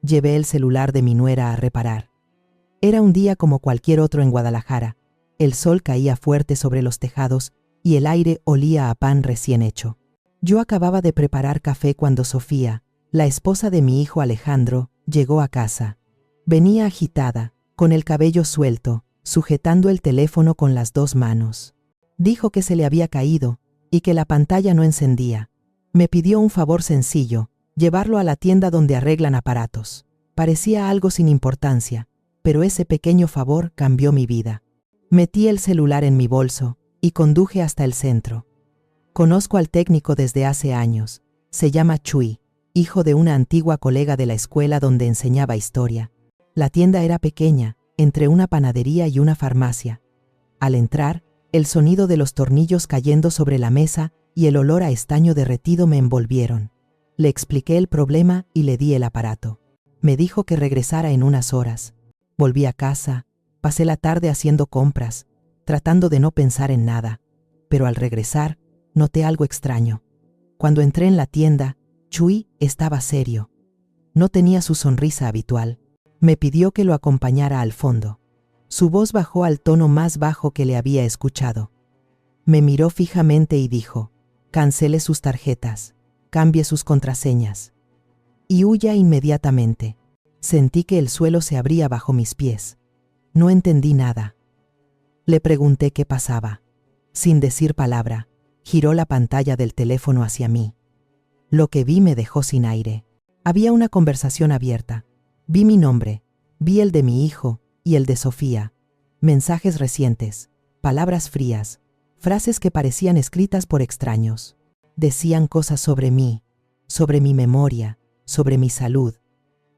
llevé el celular de mi nuera a reparar. Era un día como cualquier otro en Guadalajara. El sol caía fuerte sobre los tejados y el aire olía a pan recién hecho. Yo acababa de preparar café cuando Sofía, la esposa de mi hijo Alejandro, llegó a casa. Venía agitada, con el cabello suelto, sujetando el teléfono con las 2 manos. Dijo que se le había caído y que la pantalla no encendía. Me pidió un favor sencillo, llevarlo a la tienda donde arreglan aparatos. Parecía algo sin importancia, pero ese pequeño favor cambió mi vida. Metí el celular en mi bolso y conduje hasta el centro. Conozco al técnico desde hace años. Se llama Chuy, hijo de una antigua colega de la escuela donde enseñaba historia. La tienda era pequeña, entre una panadería y una farmacia. Al entrar, el sonido de los tornillos cayendo sobre la mesa y el olor a estaño derretido me envolvieron. Le expliqué el problema y le di el aparato. Me dijo que regresara en unas horas. Volví a casa, pasé la tarde haciendo compras, tratando de no pensar en nada. Pero al regresar, noté algo extraño. Cuando entré en la tienda, Chuy estaba serio. No tenía su sonrisa habitual. Me pidió que lo acompañara al fondo. Su voz bajó al tono más bajo que le había escuchado. Me miró fijamente y dijo: cancele sus tarjetas, cambie sus contraseñas y huya inmediatamente. Sentí que el suelo se abría bajo mis pies. No entendí nada. Le pregunté qué pasaba. Sin decir palabra, giró la pantalla del teléfono hacia mí. Lo que vi me dejó sin aire. Había una conversación abierta. Vi mi nombre, vi el de mi hijo y el de Sofía. Mensajes recientes, palabras frías, frases que parecían escritas por extraños. Decían cosas sobre mí, sobre mi memoria, sobre mi salud.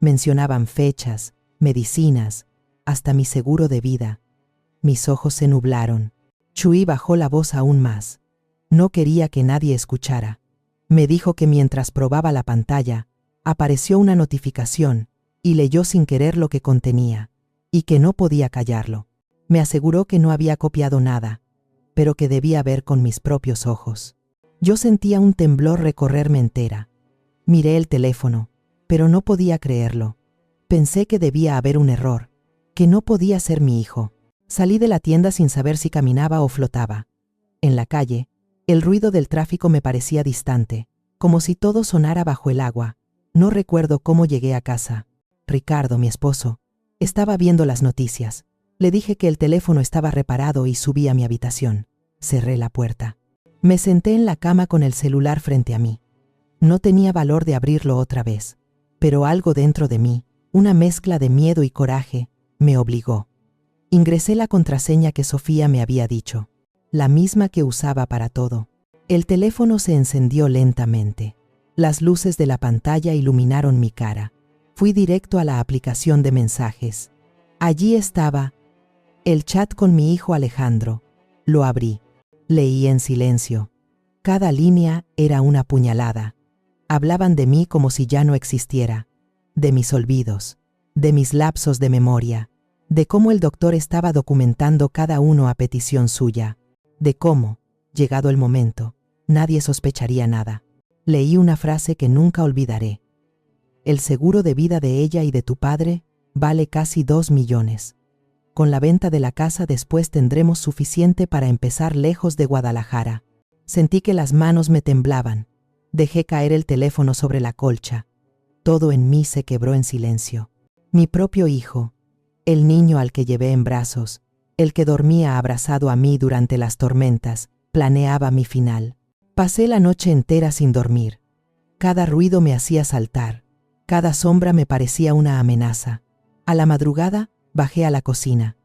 Mencionaban fechas, medicinas, hasta mi seguro de vida. Mis ojos se nublaron. Chuy bajó la voz aún más. No quería que nadie escuchara. Me dijo que mientras probaba la pantalla, apareció una notificación y leyó sin querer lo que contenía, y que no podía callarlo. Me aseguró que no había copiado nada, pero que debía ver con mis propios ojos. Yo sentía un temblor recorrerme entera. Miré el teléfono, pero no podía creerlo. Pensé que debía haber un error, que no podía ser mi hijo. Salí de la tienda sin saber si caminaba o flotaba. En la calle, el ruido del tráfico me parecía distante, como si todo sonara bajo el agua. No recuerdo cómo llegué a casa. Ricardo, mi esposo, estaba viendo las noticias. Le dije que el teléfono estaba reparado y subí a mi habitación. Cerré la puerta. Me senté en la cama con el celular frente a mí. No tenía valor de abrirlo otra vez, pero algo dentro de mí, una mezcla de miedo y coraje, me obligó. Ingresé la contraseña que Sofía me había dicho, la misma que usaba para todo. El teléfono se encendió lentamente. Las luces de la pantalla iluminaron mi cara. Fui directo a la aplicación de mensajes. Allí estaba el chat con mi hijo Alejandro. Lo abrí. Leí en silencio. Cada línea era una puñalada. Hablaban de mí como si ya no existiera, de mis olvidos, de mis lapsos de memoria, de cómo el doctor estaba documentando cada uno a petición suya, de cómo, llegado el momento, nadie sospecharía nada. Leí una frase que nunca olvidaré. El seguro de vida de ella y de tu padre vale casi 2 millones. Con la venta de la casa después tendremos suficiente para empezar lejos de Guadalajara. Sentí que las manos me temblaban. Dejé caer el teléfono sobre la colcha. Todo en mí se quebró en silencio. Mi propio hijo, el niño al que llevé en brazos, el que dormía abrazado a mí durante las tormentas, planeaba mi final. Pasé la noche entera sin dormir. Cada ruido me hacía saltar. Cada sombra me parecía una amenaza. A la madrugada, bajé a la cocina.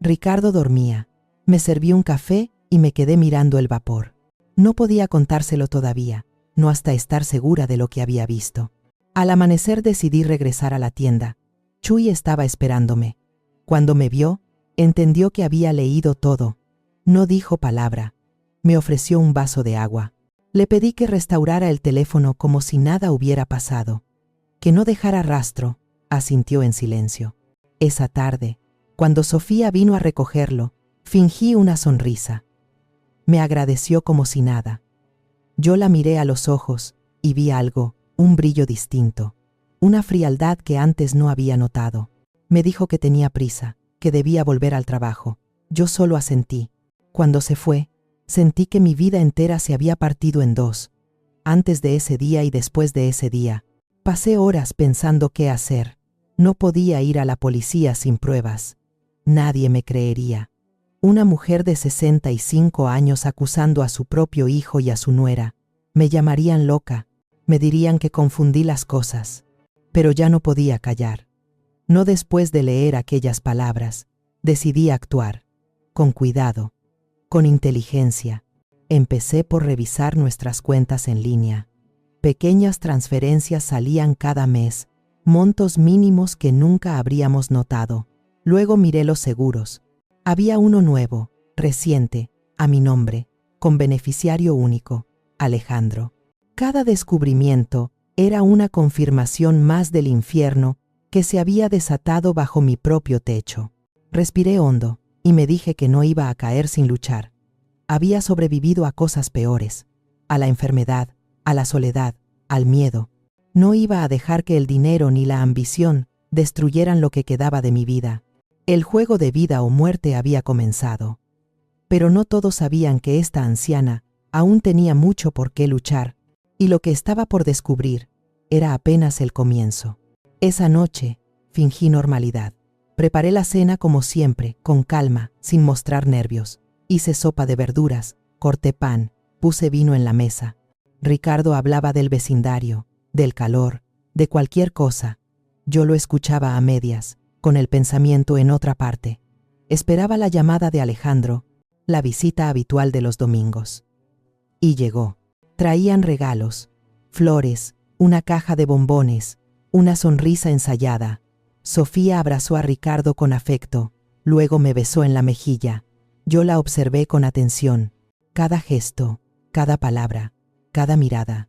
Ricardo dormía. Me serví un café y me quedé mirando el vapor. No podía contárselo todavía, no hasta estar segura de lo que había visto. Al amanecer decidí regresar a la tienda. Chuy estaba esperándome. Cuando me vio, entendió que había leído todo. No dijo palabra. Me ofreció un vaso de agua. Le pedí que restaurara el teléfono como si nada hubiera pasado. Que no dejara rastro, asintió en silencio. Esa tarde, cuando Sofía vino a recogerlo, fingí una sonrisa. Me agradeció como si nada. Yo la miré a los ojos y vi algo, un brillo distinto, una frialdad que antes no había notado. Me dijo que tenía prisa, que debía volver al trabajo. Yo solo asentí. Cuando se fue, sentí que mi vida entera se había partido en dos. Antes de ese día y después de ese día, pasé horas pensando qué hacer. No podía ir a la policía sin pruebas. Nadie me creería. Una mujer de 65 años acusando a su propio hijo y a su nuera. Me llamarían loca, me dirían que confundí las cosas. Pero ya no podía callar. No después de leer aquellas palabras. Decidí actuar. Con cuidado. Con inteligencia. Empecé por revisar nuestras cuentas en línea. Pequeñas transferencias salían cada mes, montos mínimos que nunca habríamos notado. Luego miré los seguros. Había uno nuevo, reciente, a mi nombre, con beneficiario único, Alejandro. Cada descubrimiento era una confirmación más del infierno que se había desatado bajo mi propio techo. Respiré hondo y me dije que no iba a caer sin luchar. Había sobrevivido a cosas peores, a la enfermedad, a la soledad, al miedo. No iba a dejar que el dinero ni la ambición destruyeran lo que quedaba de mi vida. El juego de vida o muerte había comenzado. Pero no todos sabían que esta anciana aún tenía mucho por qué luchar, y lo que estaba por descubrir era apenas el comienzo. Esa noche fingí normalidad. Preparé la cena como siempre, con calma, sin mostrar nervios. Hice sopa de verduras, corté pan, puse vino en la mesa. Ricardo hablaba del vecindario, del calor, de cualquier cosa. Yo lo escuchaba a medias, con el pensamiento en otra parte. Esperaba la llamada de Alejandro, la visita habitual de los domingos. Y llegó. Traían regalos, flores, una caja de bombones, una sonrisa ensayada. Sofía abrazó a Ricardo con afecto, luego me besó en la mejilla. Yo la observé con atención. Cada gesto, cada palabra, cada mirada.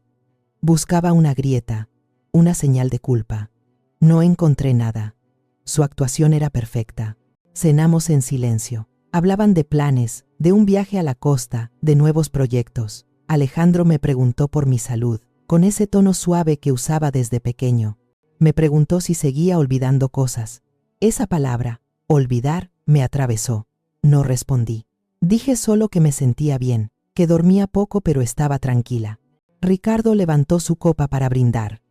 Buscaba una grieta, una señal de culpa. No encontré nada. Su actuación era perfecta. Cenamos en silencio. Hablaban de planes, de un viaje a la costa, de nuevos proyectos. Alejandro me preguntó por mi salud, con ese tono suave que usaba desde pequeño. Me preguntó si seguía olvidando cosas. Esa palabra, olvidar, me atravesó. No respondí. Dije solo que me sentía bien, que dormía poco pero estaba tranquila. Ricardo levantó su copa para brindar.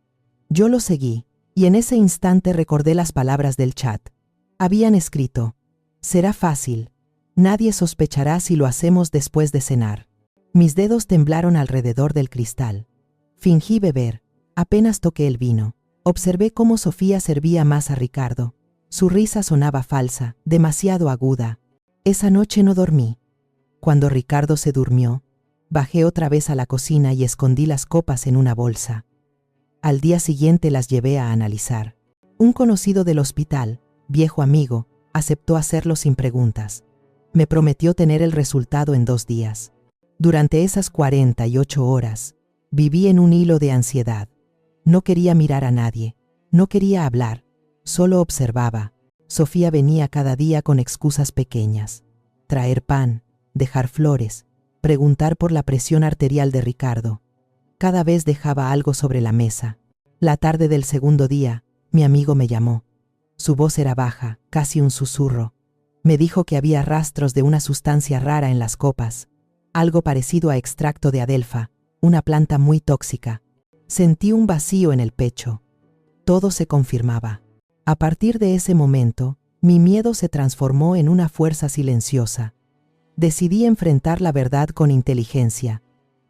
Yo lo seguí, y en ese instante recordé las palabras del chat. Habían escrito: será fácil. Nadie sospechará si lo hacemos después de cenar. Mis dedos temblaron alrededor del cristal. Fingí beber. Apenas toqué el vino. Observé cómo Sofía servía más a Ricardo. Su risa sonaba falsa, demasiado aguda. Esa noche no dormí. Cuando Ricardo se durmió, bajé otra vez a la cocina y escondí las copas en una bolsa. Al día siguiente las llevé a analizar. Un conocido del hospital, viejo amigo, aceptó hacerlo sin preguntas. Me prometió tener el resultado en 2 días. Durante esas 48 horas, viví en un hilo de ansiedad. No quería mirar a nadie, no quería hablar, solo observaba. Sofía venía cada día con excusas pequeñas. Traer pan, dejar flores, preguntar por la presión arterial de Ricardo. Cada vez dejaba algo sobre la mesa. La tarde del segundo día, mi amigo me llamó. Su voz era baja, casi un susurro. Me dijo que había rastros de una sustancia rara en las copas, algo parecido a extracto de adelfa, una planta muy tóxica. Sentí un vacío en el pecho. Todo se confirmaba. A partir de ese momento, mi miedo se transformó en una fuerza silenciosa. Decidí enfrentar la verdad con inteligencia.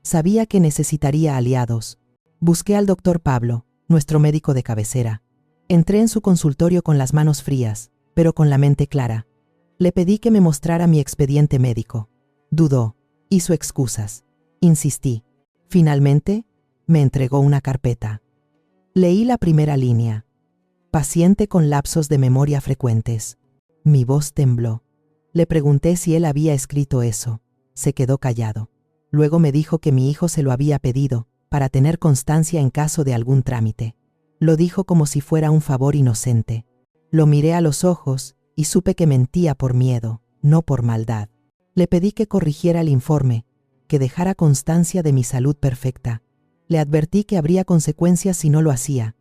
Sabía que necesitaría aliados. Busqué al doctor Pablo, nuestro médico de cabecera. Entré en su consultorio con las manos frías, pero con la mente clara. Le pedí que me mostrara mi expediente médico. Dudó, hizo excusas. Insistí. Finalmente, me entregó una carpeta. Leí la primera línea. Paciente con lapsos de memoria frecuentes. Mi voz tembló. Le pregunté si él había escrito eso. Se quedó callado. Luego me dijo que mi hijo se lo había pedido, para tener constancia en caso de algún trámite. Lo dijo como si fuera un favor inocente. Lo miré a los ojos y supe que mentía por miedo, no por maldad. Le pedí que corrigiera el informe, que dejara constancia de mi salud perfecta. Le advertí que habría consecuencias si no lo hacía.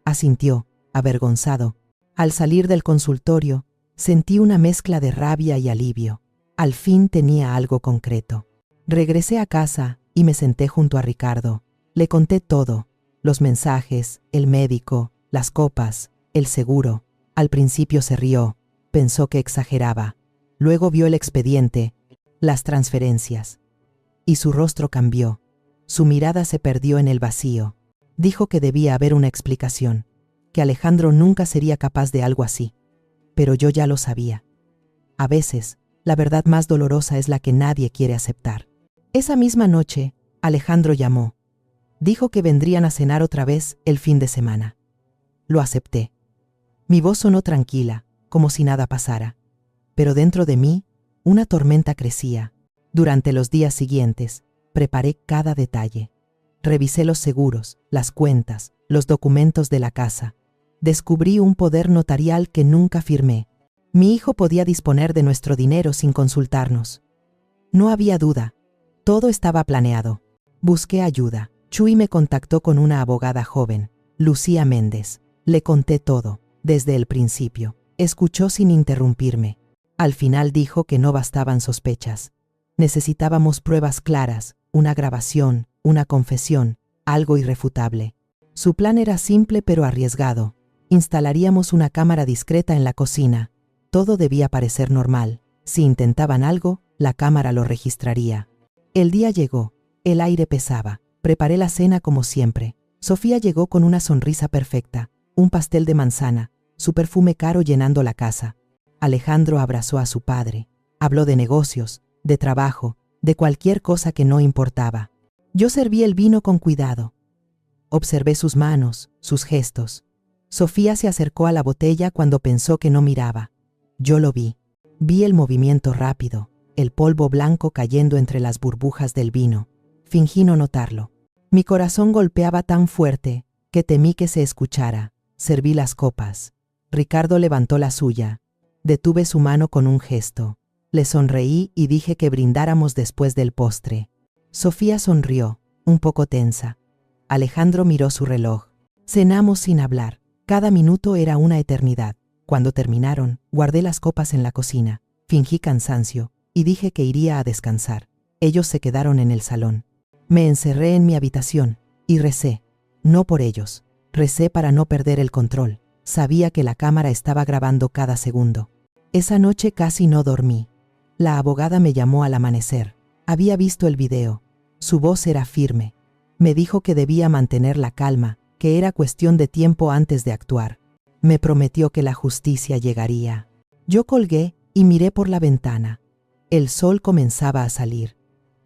asintió, avergonzado. Al salir del consultorio, sentí una mezcla de rabia y alivio. Al fin tenía algo concreto. Regresé a casa y me senté junto a Ricardo. Le conté todo, los mensajes, el médico, las copas, el seguro. Al principio se rió, pensó que exageraba. Luego vio el expediente, las transferencias. Y su rostro cambió. Su mirada se perdió en el vacío. Dijo que debía haber una explicación, que Alejandro nunca sería capaz de algo así. Pero yo ya lo sabía. A veces, la verdad más dolorosa es la que nadie quiere aceptar. Esa misma noche, Alejandro llamó. Dijo que vendrían a cenar otra vez el fin de semana. Lo acepté. Mi voz sonó tranquila, como si nada pasara. Pero dentro de mí, una tormenta crecía. Durante los días siguientes, preparé cada detalle. Revisé los seguros, las cuentas, los documentos de la casa. Descubrí un poder notarial que nunca firmé. Mi hijo podía disponer de nuestro dinero sin consultarnos. No había duda. Todo estaba planeado. Busqué ayuda. Chuy me contactó con una abogada joven, Lucía Méndez. Le conté todo, desde el principio. Escuchó sin interrumpirme. Al final dijo que no bastaban sospechas. Necesitábamos pruebas claras, una grabación, una confesión, algo irrefutable. Su plan era simple pero arriesgado. Instalaríamos una cámara discreta en la cocina. Todo debía parecer normal. Si intentaban algo, la cámara lo registraría. El día llegó. El aire pesaba. Preparé la cena como siempre. Sofía llegó con una sonrisa perfecta, un pastel de manzana, su perfume caro llenando la casa. Alejandro abrazó a su padre. Habló de negocios, de trabajo, de cualquier cosa que no importaba. Yo serví el vino con cuidado. Observé sus manos, sus gestos. Sofía se acercó a la botella cuando pensó que no miraba. Yo lo vi. Vi el movimiento rápido, el polvo blanco cayendo entre las burbujas del vino. Fingí no notarlo. Mi corazón golpeaba tan fuerte que temí que se escuchara. Serví las copas. Ricardo levantó la suya. Detuve su mano con un gesto. Le sonreí y dije que brindáramos después del postre. Sofía sonrió, un poco tensa. Alejandro miró su reloj. Cenamos sin hablar. Cada minuto era una eternidad. Cuando terminaron, guardé las copas en la cocina. Fingí cansancio y dije que iría a descansar. Ellos se quedaron en el salón. Me encerré en mi habitación y recé. No por ellos. Recé para no perder el control. Sabía que la cámara estaba grabando cada segundo. Esa noche casi no dormí. La abogada me llamó al amanecer. Había visto el video. Su voz era firme. Me dijo que debía mantener la calma, que era cuestión de tiempo antes de actuar. Me prometió que la justicia llegaría. Yo colgué y miré por la ventana. El sol comenzaba a salir.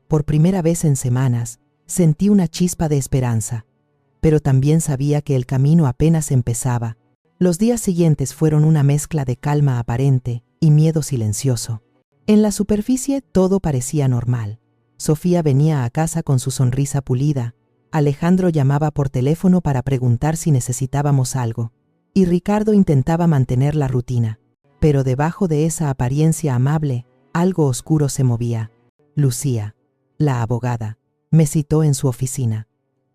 Por primera vez en semanas, sentí una chispa de esperanza. Pero también sabía que el camino apenas empezaba. Los días siguientes fueron una mezcla de calma aparente y miedo silencioso. En la superficie todo parecía normal. Sofía venía a casa con su sonrisa pulida. Alejandro llamaba por teléfono para preguntar si necesitábamos algo. Y Ricardo intentaba mantener la rutina. Pero debajo de esa apariencia amable, algo oscuro se movía. Lucía, la abogada, me citó en su oficina.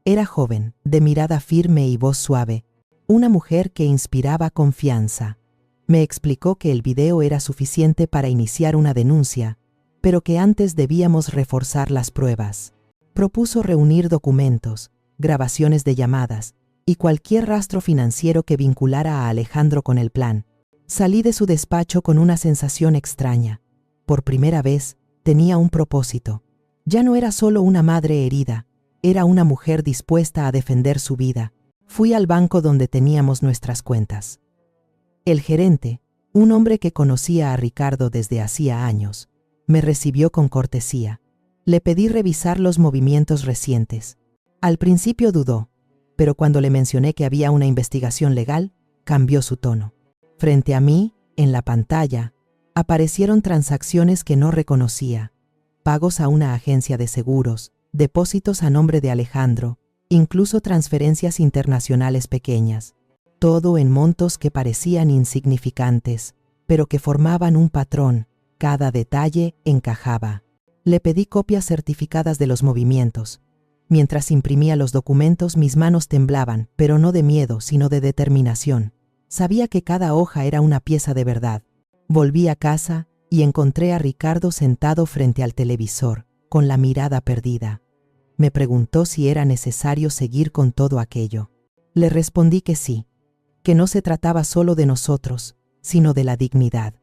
Era joven, de mirada firme y voz suave. Una mujer que inspiraba confianza. Me explicó que el video era suficiente para iniciar una denuncia, pero que antes debíamos reforzar las pruebas. Propuso reunir documentos, grabaciones de llamadas y cualquier rastro financiero que vinculara a Alejandro con el plan. Salí de su despacho con una sensación extraña. Por primera vez, tenía un propósito. Ya no era solo una madre herida, era una mujer dispuesta a defender su vida. Fui al banco donde teníamos nuestras cuentas. El gerente, un hombre que conocía a Ricardo desde hacía años, me recibió con cortesía. Le pedí revisar los movimientos recientes. Al principio dudó, pero cuando le mencioné que había una investigación legal, cambió su tono. Frente a mí, en la pantalla, aparecieron transacciones que no reconocía. Pagos a una agencia de seguros, depósitos a nombre de Alejandro, incluso transferencias internacionales pequeñas. Todo en montos que parecían insignificantes, pero que formaban un patrón. Cada detalle encajaba. Le pedí copias certificadas de los movimientos. Mientras imprimía los documentos, mis manos temblaban, pero no de miedo, sino de determinación. Sabía que cada hoja era una pieza de verdad. Volví a casa y encontré a Ricardo sentado frente al televisor, con la mirada perdida. Me preguntó si era necesario seguir con todo aquello. Le respondí que sí, que no se trataba solo de nosotros, sino de la dignidad,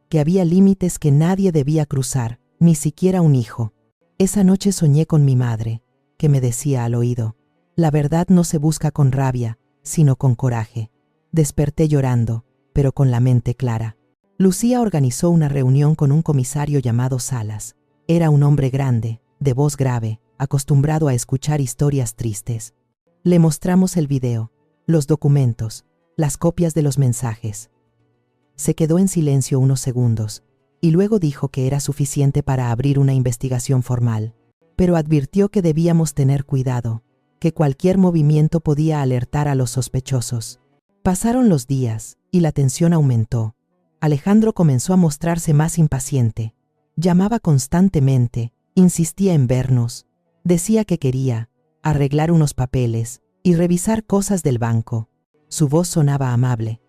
que había límites que nadie debía cruzar, ni siquiera un hijo. Esa noche soñé con mi madre, que me decía al oído: la verdad no se busca con rabia, sino con coraje. Desperté llorando, pero con la mente clara. Lucía organizó una reunión con un comisario llamado Salas. Era un hombre grande, de voz grave, acostumbrado a escuchar historias tristes. Le mostramos el video, los documentos, las copias de los mensajes. Se quedó en silencio unos segundos, y luego dijo que era suficiente para abrir una investigación formal, pero advirtió que debíamos tener cuidado, que cualquier movimiento podía alertar a los sospechosos. Pasaron los días, y la tensión aumentó. Alejandro comenzó a mostrarse más impaciente. Llamaba constantemente, insistía en vernos, decía que quería arreglar unos papeles y revisar cosas del banco. Su voz sonaba amable,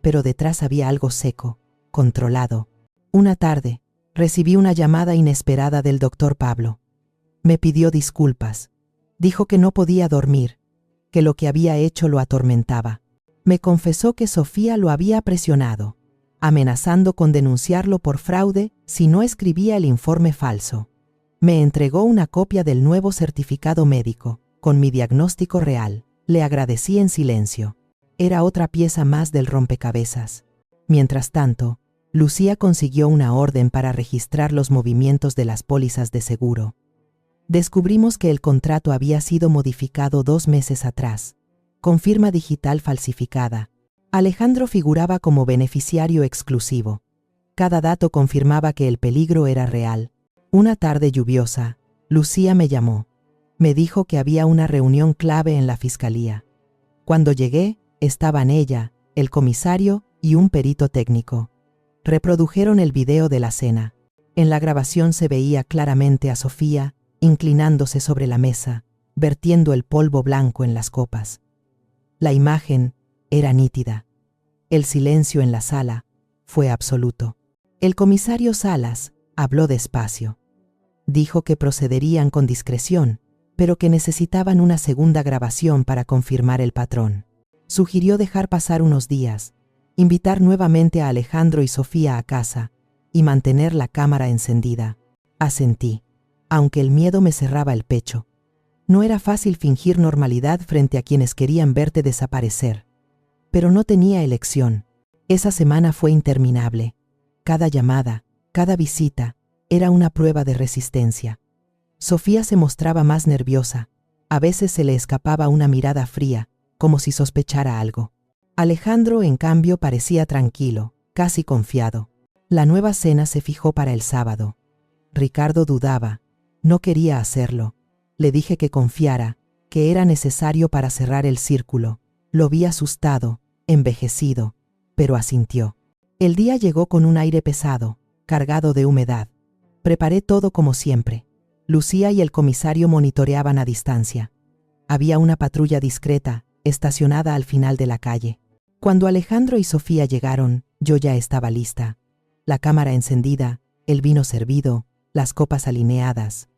pero detrás había algo seco, controlado. Una tarde, recibí una llamada inesperada del doctor Pablo. Me pidió disculpas. Dijo que no podía dormir, que lo que había hecho lo atormentaba. Me confesó que Sofía lo había presionado, amenazando con denunciarlo por fraude si no escribía el informe falso. Me entregó una copia del nuevo certificado médico, con mi diagnóstico real. Le agradecí en silencio. Era otra pieza más del rompecabezas. Mientras tanto, Lucía consiguió una orden para registrar los movimientos de las pólizas de seguro. Descubrimos que el contrato había sido modificado 2 meses atrás, con firma digital falsificada. Alejandro figuraba como beneficiario exclusivo. Cada dato confirmaba que el peligro era real. Una tarde lluviosa, Lucía me llamó. Me dijo que había una reunión clave en la fiscalía. Cuando llegué, estaban ella, el comisario y un perito técnico. Reprodujeron el video de la cena. En la grabación se veía claramente a Sofía, inclinándose sobre la mesa, vertiendo el polvo blanco en las copas. La imagen era nítida. El silencio en la sala fue absoluto. El comisario Salas habló despacio. Dijo que procederían con discreción, pero que necesitaban una segunda grabación para confirmar el patrón. Sugirió dejar pasar unos días, invitar nuevamente a Alejandro y Sofía a casa y mantener la cámara encendida. Asentí, aunque el miedo me cerraba el pecho. No era fácil fingir normalidad frente a quienes querían verte desaparecer. Pero no tenía elección. Esa semana fue interminable. Cada llamada, cada visita, era una prueba de resistencia. Sofía se mostraba más nerviosa. A veces se le escapaba una mirada fría, como si sospechara algo. Alejandro, en cambio, parecía tranquilo, casi confiado. La nueva cena se fijó para el sábado. Ricardo dudaba. No quería hacerlo. Le dije que confiara, que era necesario para cerrar el círculo. Lo vi asustado, envejecido, pero asintió. El día llegó con un aire pesado, cargado de humedad. Preparé todo como siempre. Lucía y el comisario monitoreaban a distancia. Había una patrulla discreta, estacionada al final de la calle. Cuando Alejandro y Sofía llegaron, yo ya estaba lista. La cámara encendida, el vino servido, las copas alineadas.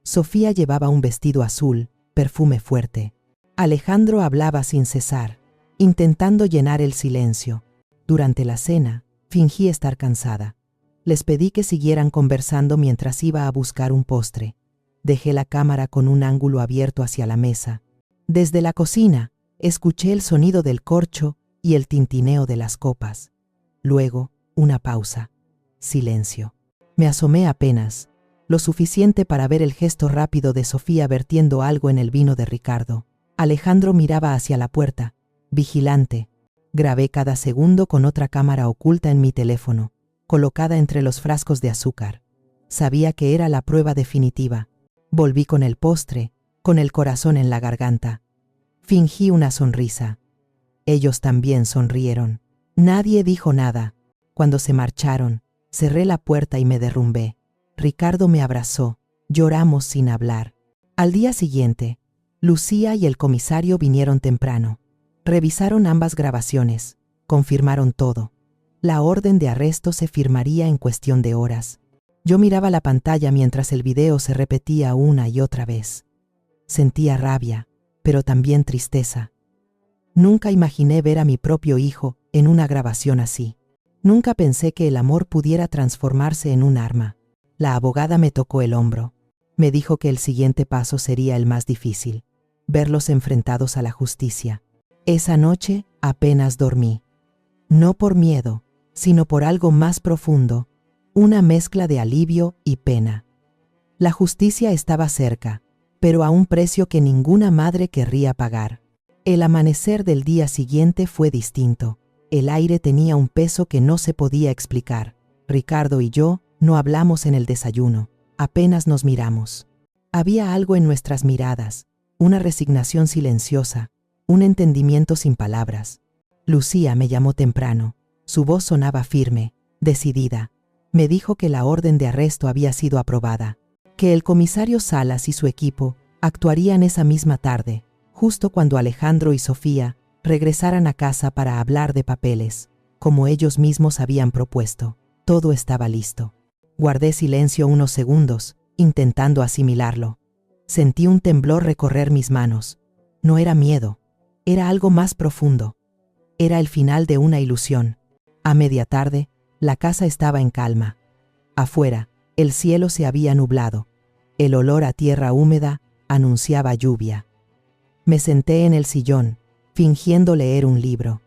Sofía llevaba un vestido azul, perfume fuerte. Alejandro hablaba sin cesar, intentando llenar el silencio. Durante la cena, fingí estar cansada. Les pedí que siguieran conversando mientras iba a buscar un postre. Dejé la cámara con un ángulo abierto hacia la mesa. Desde la cocina, escuché el sonido del corcho y el tintineo de las copas. Luego, una pausa. Silencio. Me asomé apenas, lo suficiente para ver el gesto rápido de Sofía vertiendo algo en el vino de Ricardo. Alejandro miraba hacia la puerta, vigilante. Grabé cada segundo con otra cámara oculta en mi teléfono, colocada entre los frascos de azúcar. Sabía que era la prueba definitiva. Volví con el postre, con el corazón en la garganta. Fingí una sonrisa. Ellos también sonrieron. Nadie dijo nada. Cuando se marcharon, cerré la puerta y me derrumbé. Ricardo me abrazó. Lloramos sin hablar. Al día siguiente, Lucía y el comisario vinieron temprano. Revisaron ambas grabaciones, confirmaron todo. La orden de arresto se firmaría en cuestión de horas. Yo miraba la pantalla mientras el video se repetía una y otra vez. Sentía rabia, pero también tristeza. Nunca imaginé ver a mi propio hijo en una grabación así. Nunca pensé que el amor pudiera transformarse en un arma. La abogada me tocó el hombro. Me dijo que el siguiente paso sería el más difícil, verlos enfrentados a la justicia. Esa noche apenas dormí. No por miedo, sino por algo más profundo, una mezcla de alivio y pena. La justicia estaba cerca, pero a un precio que ninguna madre querría pagar. El amanecer del día siguiente fue distinto. El aire tenía un peso que no se podía explicar. Ricardo y yo no hablamos en el desayuno, apenas nos miramos. Había algo en nuestras miradas, una resignación silenciosa, un entendimiento sin palabras. Lucía me llamó temprano. Su voz sonaba firme, decidida. Me dijo que la orden de arresto había sido aprobada, que el comisario Salas y su equipo actuarían esa misma tarde, justo cuando Alejandro y Sofía regresaran a casa para hablar de papeles, como ellos mismos habían propuesto. Todo estaba listo. Guardé silencio unos segundos, intentando asimilarlo. Sentí un temblor recorrer mis manos. No era miedo, era algo más profundo. Era el final de una ilusión. A media tarde, la casa estaba en calma. Afuera, el cielo se había nublado. El olor a tierra húmeda anunciaba lluvia. Me senté en el sillón, fingiendo leer un libro.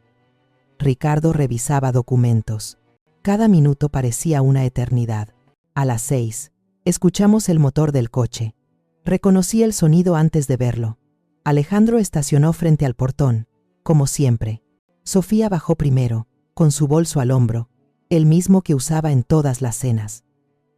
Ricardo revisaba documentos. Cada minuto parecía una eternidad. A las 6, escuchamos el motor del coche. Reconocí el sonido antes de verlo. Alejandro estacionó frente al portón, como siempre. Sofía bajó primero, con su bolso al hombro, el mismo que usaba en todas las cenas.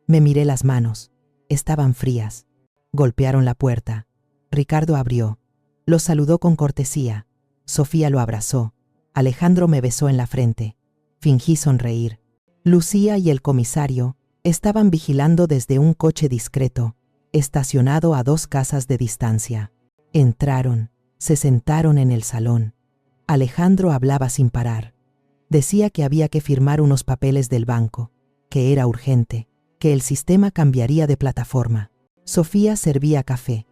Me miré las manos. Estaban frías. Golpearon la puerta. Ricardo abrió. Los saludó con cortesía. Sofía lo abrazó. Alejandro me besó en la frente. Fingí sonreír. Lucía y el comisario estaban vigilando desde un coche discreto, estacionado a 2 casas de distancia. Entraron, se sentaron en el salón. Alejandro hablaba sin parar. Decía que había que firmar unos papeles del banco, que era urgente, que el sistema cambiaría de plataforma. Sofía servía café,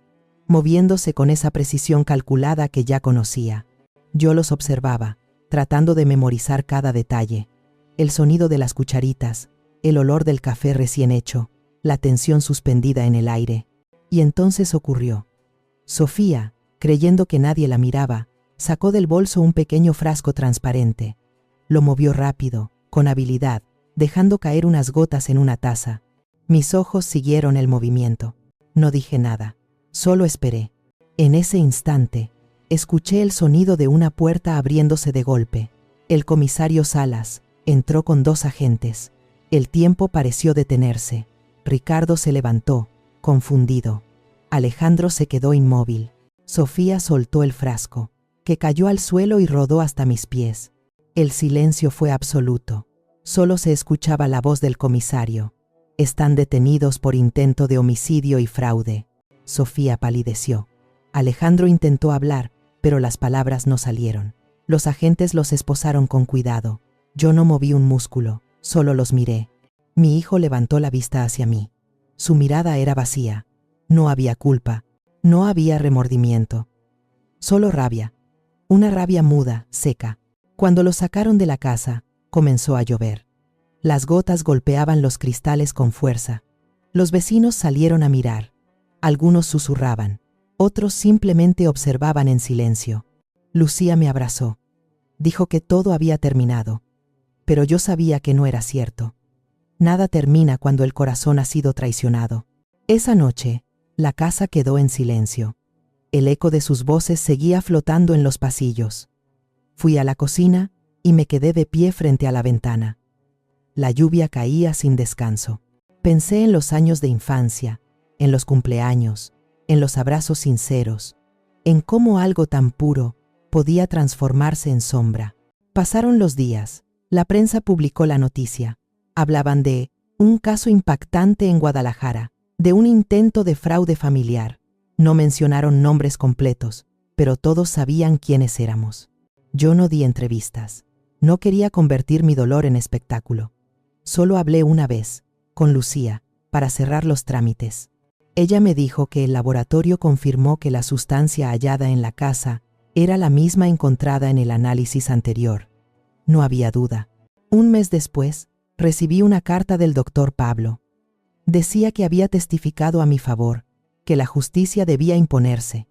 moviéndose con esa precisión calculada que ya conocía. Yo los observaba, tratando de memorizar cada detalle. El sonido de las cucharitas, el olor del café recién hecho, la tensión suspendida en el aire. Y entonces ocurrió. Sofía, creyendo que nadie la miraba, sacó del bolso un pequeño frasco transparente. Lo movió rápido, con habilidad, dejando caer unas gotas en una taza. Mis ojos siguieron el movimiento. No dije nada, solo esperé. En ese instante, escuché el sonido de una puerta abriéndose de golpe. El comisario Salas entró con 2 agentes. El tiempo pareció detenerse. Ricardo se levantó, confundido. Alejandro se quedó inmóvil. Sofía soltó el frasco, que cayó al suelo y rodó hasta mis pies. El silencio fue absoluto. Solo se escuchaba la voz del comisario. Están detenidos por intento de homicidio y fraude. Sofía palideció. Alejandro intentó hablar, pero las palabras no salieron. Los agentes los esposaron con cuidado. Yo no moví un músculo, solo los miré. Mi hijo levantó la vista hacia mí. Su mirada era vacía. No había culpa, no había remordimiento. Solo rabia. Una rabia muda, seca. Cuando los sacaron de la casa, comenzó a llover. Las gotas golpeaban los cristales con fuerza. Los vecinos salieron a mirar. Algunos susurraban, otros simplemente observaban en silencio. Lucía me abrazó. Dijo que todo había terminado. Pero yo sabía que no era cierto. Nada termina cuando el corazón ha sido traicionado. Esa noche, la casa quedó en silencio. El eco de sus voces seguía flotando en los pasillos. Fui a la cocina y me quedé de pie frente a la ventana. La lluvia caía sin descanso. Pensé en los años de infancia, en los cumpleaños, en los abrazos sinceros, en cómo algo tan puro podía transformarse en sombra. Pasaron los días. La prensa publicó la noticia. Hablaban de un caso impactante en Guadalajara, de un intento de fraude familiar. No mencionaron nombres completos, pero todos sabían quiénes éramos. Yo no di entrevistas. No quería convertir mi dolor en espectáculo. Solo hablé una vez, con Lucía, para cerrar los trámites. Ella me dijo que el laboratorio confirmó que la sustancia hallada en la casa era la misma encontrada en el análisis anterior. No había duda. Un mes después, recibí una carta del doctor Pablo. Decía que había testificado a mi favor, que la justicia debía imponerse.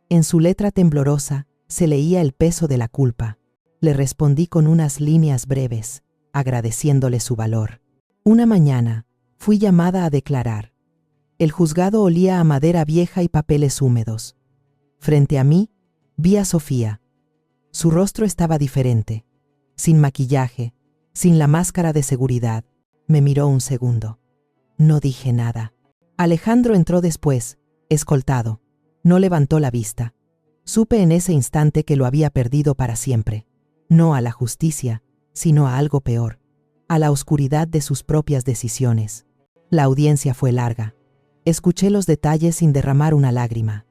En su letra temblorosa se leía el peso de la culpa. Le respondí con unas líneas breves, agradeciéndole su valor. Una mañana, fui llamada a declarar. El juzgado olía a madera vieja y papeles húmedos. Frente a mí, vi a Sofía. Su rostro estaba diferente, sin maquillaje, sin la máscara de seguridad. Me miró un segundo. No dije nada. Alejandro entró después, escoltado. No levantó la vista. Supe en ese instante que lo había perdido para siempre. No a la justicia, sino a algo peor, a la oscuridad de sus propias decisiones. La audiencia fue larga. Escuché los detalles sin derramar una lágrima.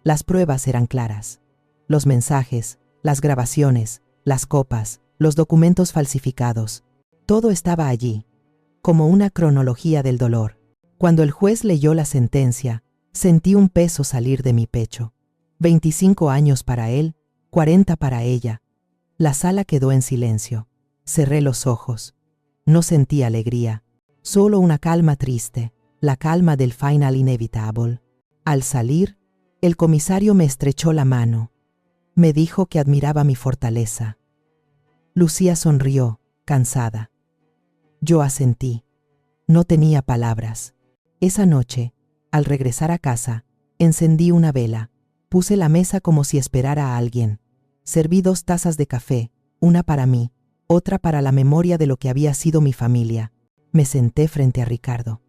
Las pruebas eran claras. Los mensajes, las grabaciones, las copas, los documentos falsificados. Todo estaba allí, como una cronología del dolor. Cuando el juez leyó la sentencia, sentí un peso salir de mi pecho. 25 años para él, 40 para ella. La sala quedó en silencio. Cerré los ojos. No sentí alegría, solo una calma triste, la calma del final inevitable. Al salir, el comisario me estrechó la mano. Me dijo que admiraba mi fortaleza. Lucía sonrió, cansada. Yo asentí. No tenía palabras. Esa noche, al regresar a casa, encendí una vela, puse la mesa como si esperara a alguien. Serví 2 tazas de café, una para mí, otra para la memoria de lo que había sido mi familia. Me senté frente a Ricardo.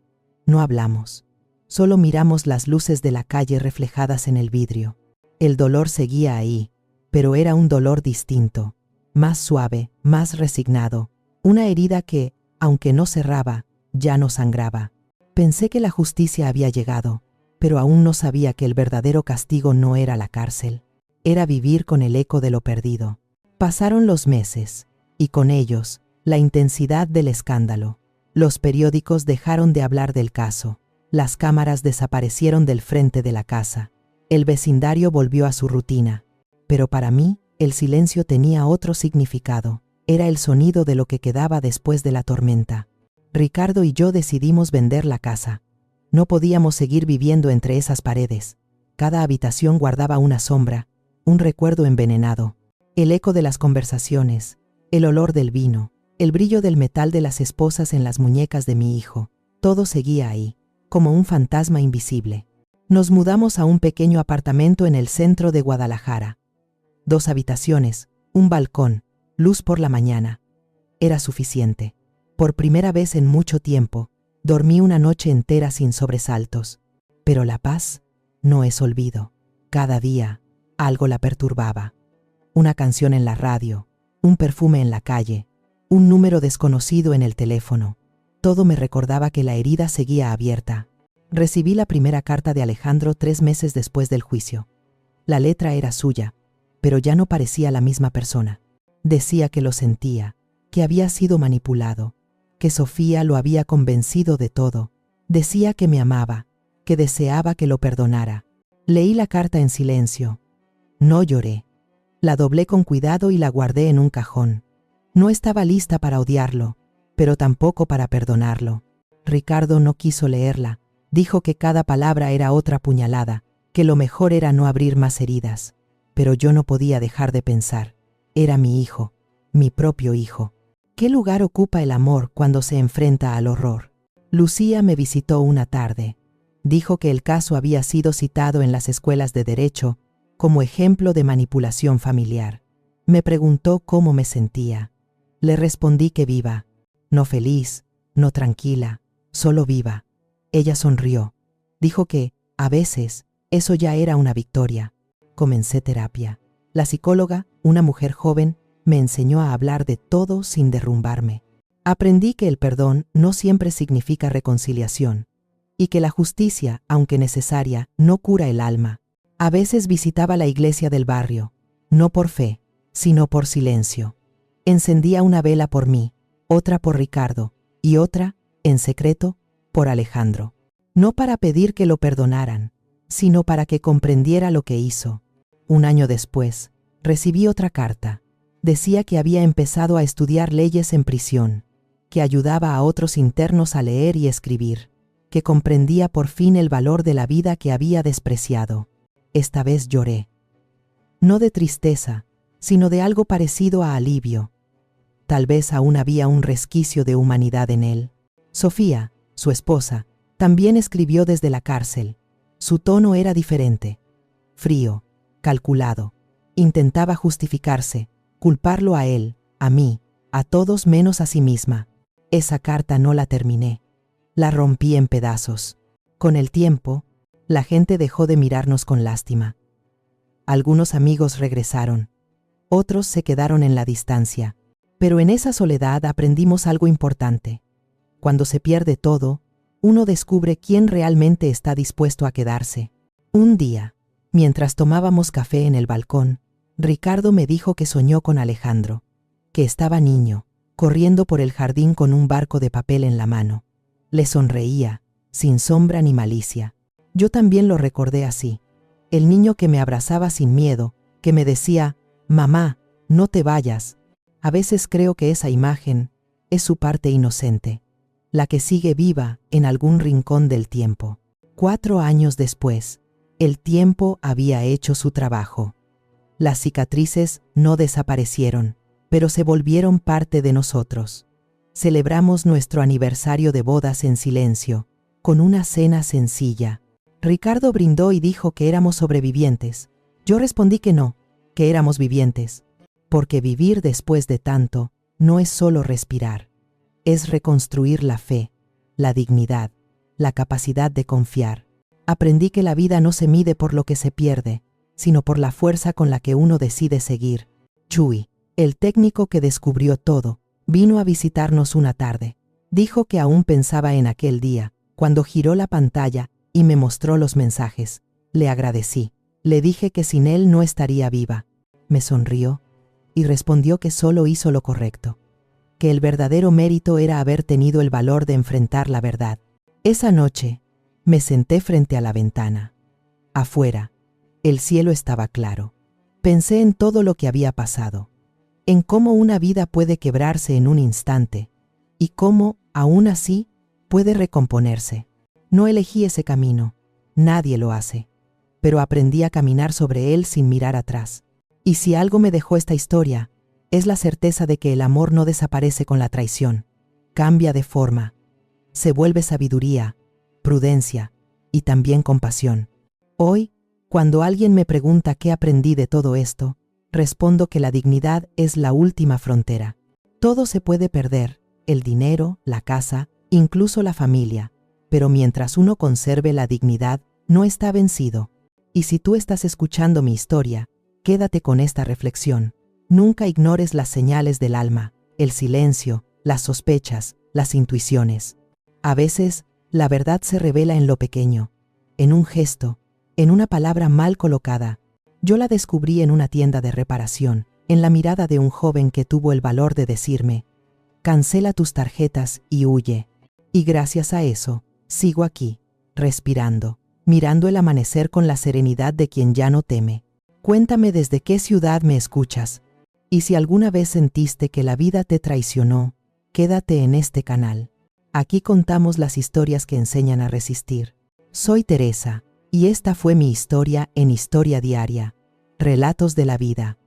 No hablamos. Solo miramos las luces de la calle reflejadas en el vidrio. El dolor seguía ahí, pero era un dolor distinto, más suave, más resignado. Una herida que, aunque no cerraba, ya no sangraba. Pensé que la justicia había llegado, pero aún no sabía que el verdadero castigo no era la cárcel. Era vivir con el eco de lo perdido. Pasaron los meses, y con ellos, la intensidad del escándalo. Los periódicos dejaron de hablar del caso. Las cámaras desaparecieron del frente de la casa. El vecindario volvió a su rutina. Pero para mí, el silencio tenía otro significado. Era el sonido de lo que quedaba después de la tormenta. Ricardo y yo decidimos vender la casa. No podíamos seguir viviendo entre esas paredes. Cada habitación guardaba una sombra, un recuerdo envenenado. El eco de las conversaciones, el olor del vino, el brillo del metal de las esposas en las muñecas de mi hijo. Todo seguía ahí, como un fantasma invisible. Nos mudamos a un pequeño apartamento en el centro de Guadalajara. 2 habitaciones, un balcón, luz por la mañana. Era suficiente. Por primera vez en mucho tiempo, dormí una noche entera sin sobresaltos. Pero la paz no es olvido. Cada día, algo la perturbaba. Una canción en la radio, un perfume en la calle, un número desconocido en el teléfono. Todo me recordaba que la herida seguía abierta. Recibí la primera carta de Alejandro 3 meses después del juicio. La letra era suya, pero ya no parecía la misma persona. Decía que lo sentía, que había sido manipulado, que Sofía lo había convencido de todo. Decía que me amaba, que deseaba que lo perdonara. Leí la carta en silencio. No lloré. La doblé con cuidado y la guardé en un cajón. No estaba lista para odiarlo, pero tampoco para perdonarlo. Ricardo no quiso leerla. Dijo que cada palabra era otra puñalada, que lo mejor era no abrir más heridas. Pero yo no podía dejar de pensar. Era mi hijo, mi propio hijo. ¿Qué lugar ocupa el amor cuando se enfrenta al horror? Lucía me visitó una tarde. Dijo que el caso había sido citado en las escuelas de derecho como ejemplo de manipulación familiar. Me preguntó cómo me sentía. Le respondí que viva, no feliz, no tranquila, solo viva. Ella sonrió. Dijo que, a veces, eso ya era una victoria. Comencé terapia. La psicóloga, una mujer joven, me enseñó a hablar de todo sin derrumbarme. Aprendí que el perdón no siempre significa reconciliación. y que la justicia, aunque necesaria, no cura el alma. A veces visitaba la iglesia del barrio, no por fe, sino por silencio. Encendía una vela por mí, otra por Ricardo, y otra, en secreto, por Alejandro. No para pedir que lo perdonaran, sino para que comprendiera lo que hizo. Un año después, recibí otra carta. Decía que había empezado a estudiar leyes en prisión, que ayudaba a otros internos a leer y escribir, que comprendía por fin el valor de la vida que había despreciado. Esta vez lloré. No de tristeza, sino de algo parecido a alivio. Tal vez aún había un resquicio de humanidad en él. Sofía, su esposa, también escribió desde la cárcel. Su tono era diferente. Frío, calculado. Intentaba justificarse, culparlo a él, a mí, a todos menos a sí misma. Esa carta no la terminé. La rompí en pedazos. Con el tiempo, la gente dejó de mirarnos con lástima. Algunos amigos regresaron. Otros se quedaron en la distancia. Pero en esa soledad aprendimos algo importante. Cuando se pierde todo, uno descubre quién realmente está dispuesto a quedarse. Un día, mientras tomábamos café en el balcón, Ricardo me dijo que soñó con Alejandro, que estaba niño, corriendo por el jardín con un barco de papel en la mano. Le sonreía, sin sombra ni malicia. Yo también lo recordé así. El niño que me abrazaba sin miedo, que me decía, «Mamá, no te vayas». A veces creo que esa imagen es su parte inocente, la que sigue viva en algún rincón del tiempo. 4 años después, el tiempo había hecho su trabajo. Las cicatrices no desaparecieron, pero se volvieron parte de nosotros. Celebramos nuestro aniversario de bodas en silencio, con una cena sencilla. Ricardo brindó y dijo que éramos sobrevivientes. Yo respondí que no, que éramos vivientes. Porque vivir después de tanto no es solo respirar. Es reconstruir la fe, la dignidad, la capacidad de confiar. Aprendí que la vida no se mide por lo que se pierde, sino por la fuerza con la que uno decide seguir. Chuy, el técnico que descubrió todo, vino a visitarnos una tarde. Dijo que aún pensaba en aquel día, cuando giró la pantalla y me mostró los mensajes. Le agradecí. Le dije que sin él no estaría viva. Me sonrió y respondió que solo hizo lo correcto, que el verdadero mérito era haber tenido el valor de enfrentar la verdad. Esa noche, me senté frente a la ventana. Afuera, el cielo estaba claro. Pensé en todo lo que había pasado, en cómo una vida puede quebrarse en un instante y cómo, aún así, puede recomponerse. No elegí ese camino, nadie lo hace, pero aprendí a caminar sobre él sin mirar atrás. Y si algo me dejó esta historia, es la certeza de que el amor no desaparece con la traición. Cambia de forma. Se vuelve sabiduría, prudencia y también compasión. Hoy, cuando alguien me pregunta qué aprendí de todo esto, respondo que la dignidad es la última frontera. Todo se puede perder, el dinero, la casa, incluso la familia, pero mientras uno conserve la dignidad, no está vencido. Y si tú estás escuchando mi historia, quédate con esta reflexión. Nunca ignores las señales del alma, el silencio, las sospechas, las intuiciones. A veces, la verdad se revela en lo pequeño, en un gesto, en una palabra mal colocada. Yo la descubrí en una tienda de reparación, en la mirada de un joven que tuvo el valor de decirme, «Cancela tus tarjetas y huye». Y gracias a eso, sigo aquí, respirando, mirando el amanecer con la serenidad de quien ya no teme. Cuéntame desde qué ciudad me escuchas. Y si alguna vez sentiste que la vida te traicionó, quédate en este canal. Aquí contamos las historias que enseñan a resistir. Soy Teresa, y esta fue mi historia en Historia Diaria. Relatos de la vida.